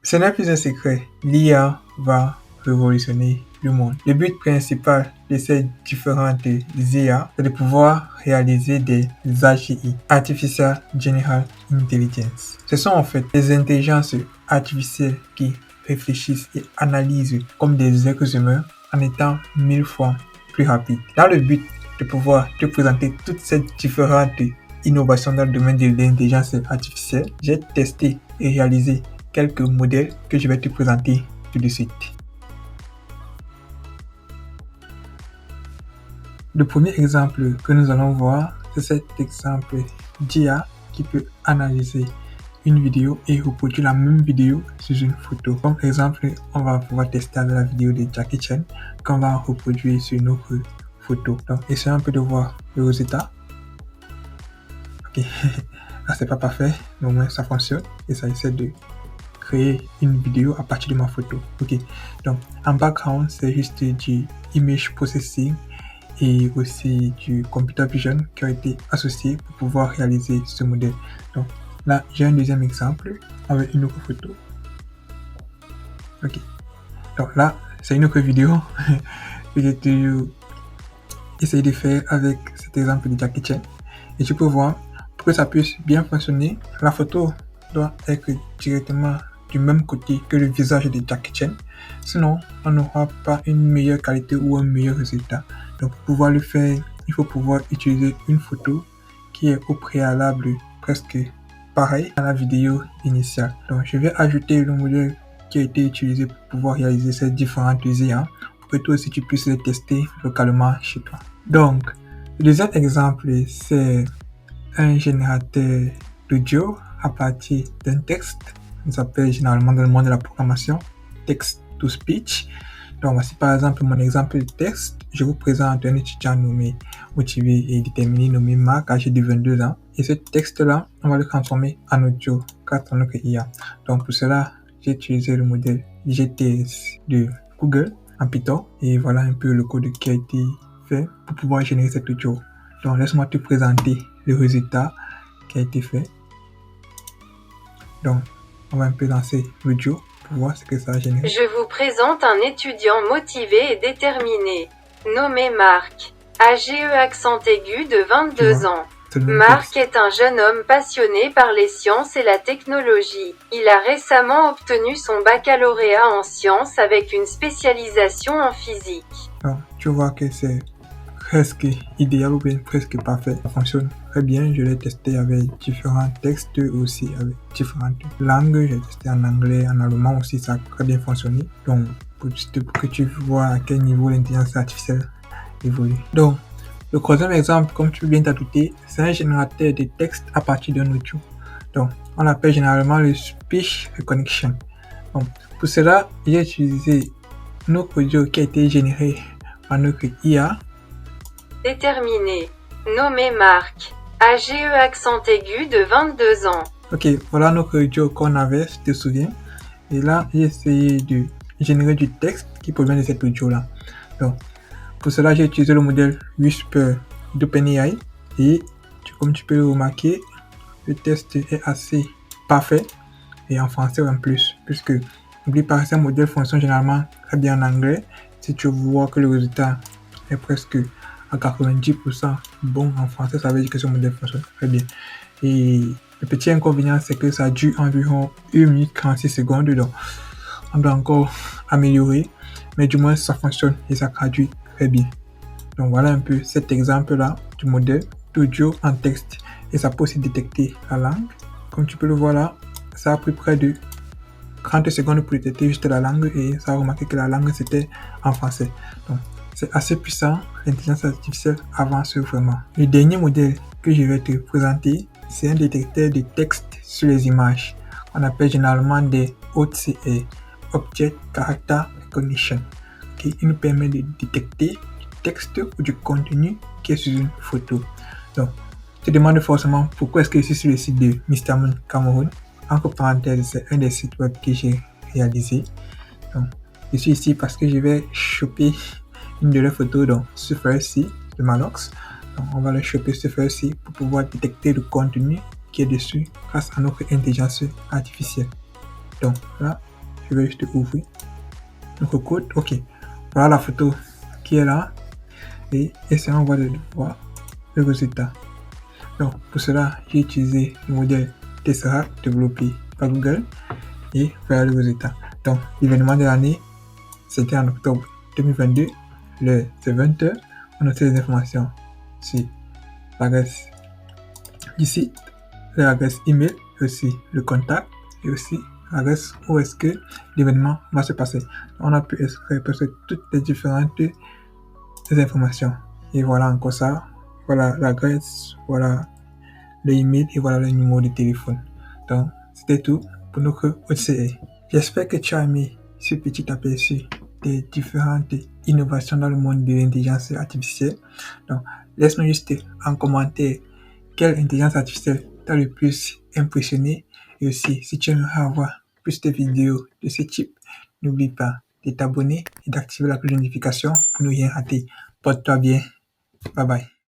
Ce n'est plus un secret, l'IA va révolutionner le monde. Le but principal de ces différentes IA, c'est de pouvoir réaliser des AGI, Artificial General Intelligence. Ce sont en fait des intelligences artificielles qui réfléchissent et analysent comme des êtres humains en étant 1000 fois plus rapides. Dans le but de pouvoir te présenter toutes ces différentes innovations dans le domaine de l'intelligence artificielle, j'ai testé et réalisé quelques modèles que je vais te présenter tout de suite. Le premier exemple que nous allons voir, c'est cet exemple d'IA qui peut analyser une vidéo et reproduire la même vidéo sur une photo. Comme exemple, on va pouvoir tester avec la vidéo de Jackie Chan qu'on va reproduire sur une autre photo. Donc, essayons un peu de voir le résultat. Ok, là c'est pas parfait, mais au moins ça fonctionne et ça essaie de créer une vidéo à partir de ma photo. Ok, donc en background c'est juste du image processing et aussi du computer vision qui a été associé pour pouvoir réaliser ce modèle. Donc là j'ai un deuxième exemple avec une autre photo. Ok, donc là c'est une autre vidéo que j'ai essayé de faire avec cet exemple de Jackie Chan et tu peux voir, pour que ça puisse bien fonctionner, la photo doit être directement du même côté que le visage de Jackie Chan, sinon on n'aura pas une meilleure qualité ou un meilleur résultat. Donc pour pouvoir le faire, il faut pouvoir utiliser une photo qui est au préalable presque pareil à la vidéo initiale. Donc je vais ajouter le modèle qui a été utilisé pour pouvoir réaliser ces différentes IA pour que toi aussi tu puisses les tester localement chez toi. Donc le deuxième exemple, c'est un générateur d'audio à partir d'un texte. On s'appelle généralement dans le monde de la programmation text to speech. Donc voici par exemple mon exemple de texte. Je vous présente un étudiant nommé, motivé et déterminé nommé Marc, âgé de 22 ans. Et ce texte-là, on va le transformer en audio grâce à notre IA. Donc pour cela, j'ai utilisé le modèle GTS de Google en Python. Et voilà un peu le code qui a été fait pour pouvoir générer cet audio. Donc laisse-moi te présenter le résultat qui a été fait. Donc on va un peu lancer l'audio pour voir ce que ça a généré. Je vous présente un étudiant motivé et déterminé, nommé Marc, AGE accent aigu de 22 ans. Marc est un jeune homme passionné par les sciences et la technologie. Il a récemment obtenu son baccalauréat en sciences avec une spécialisation en physique. Donc, tu vois que c'est presque idéal ou bien presque parfait. Ça fonctionne très bien. Je l'ai testé avec différents textes aussi, avec différentes langues. J'ai testé en anglais, en allemand aussi, ça a très bien fonctionné. Donc, pour que tu vois à quel niveau l'intelligence artificielle évolue. Donc, le troisième exemple, comme tu viens d'ajouter, c'est un générateur de texte à partir d'un audio. Donc, on l'appelle généralement le speech recognition. Donc, pour cela, j'ai utilisé notre audio qui a été généré par notre IA. Déterminé, nommé Marc, AGE accent aigu de 22 ans. Ok, voilà notre audio qu'on avait, si tu te souviens. Et là, j'ai essayé de générer du texte qui provient de cet audio-là. Donc, pour cela, j'ai utilisé le modèle Whisper d'OpenAI. Et comme tu peux le remarquer, le test est assez parfait. Et en français en plus. Puisque, n'oublie pas, ces modèles fonctionnent généralement très bien en anglais. Si tu vois que le résultat est presque à 90% bon en français, ça veut dire que ce modèle fonctionne très bien. Et le petit inconvénient, c'est que ça dure environ 1 minute 46 secondes. Donc, on doit encore améliorer. Mais du moins, ça fonctionne et ça traduit très bien. Donc, voilà un peu cet exemple-là du modèle d'audio en texte. Et ça peut aussi détecter la langue. Comme tu peux le voir là, ça a pris près de 30 secondes pour détecter juste la langue. Et ça a remarqué que la langue, c'était en français. Donc, c'est assez puissant, l'intelligence artificielle avance vraiment. Le dernier modèle que je vais te présenter, c'est un détecteur de texte sur les images. On appelle généralement des OCR, Object Character Recognition, qui nous permet de détecter du texte ou du contenu qui est sur une photo. Donc, tu te demandes forcément pourquoi est-ce que je suis sur le site de Mr. Moon Cameroun. Entre parenthèses, c'est un des sites web que j'ai réalisé. Donc, je suis ici parce que je vais choper une de leurs photos dans Suffer.c de Manox. Donc, on va le choper Suffer.c pour pouvoir détecter le contenu qui est dessus grâce à notre intelligence artificielle. Donc là, je vais juste ouvrir notre code. Ok, voilà la photo qui est là et essayons de voir le résultat. Donc pour cela, j'ai utilisé le modèle Tesseract développé par Google et voilà le résultat. Donc l'événement de l'année, c'était en octobre 2022, c'est 20h. On a toutes les informations sur l'adresse du site, l'adresse email, aussi le contact et aussi l'adresse où est-ce que l'événement va se passer. On a pu extraire presque toutes les différentes informations. Et voilà encore ça. Voilà l'adresse, voilà le email et voilà le numéro de téléphone. Donc, c'était tout pour notre OCA. J'espère que tu as aimé ce petit aperçu des différentes innovations dans le monde de l'intelligence artificielle. Donc, laisse-nous juste en commentaire quelle intelligence artificielle t'a le plus impressionné. Et aussi, si tu aimerais avoir plus de vidéos de ce type, n'oublie pas de t'abonner et d'activer la cloche de notification pour ne rien rater. Porte-toi bien. Bye bye.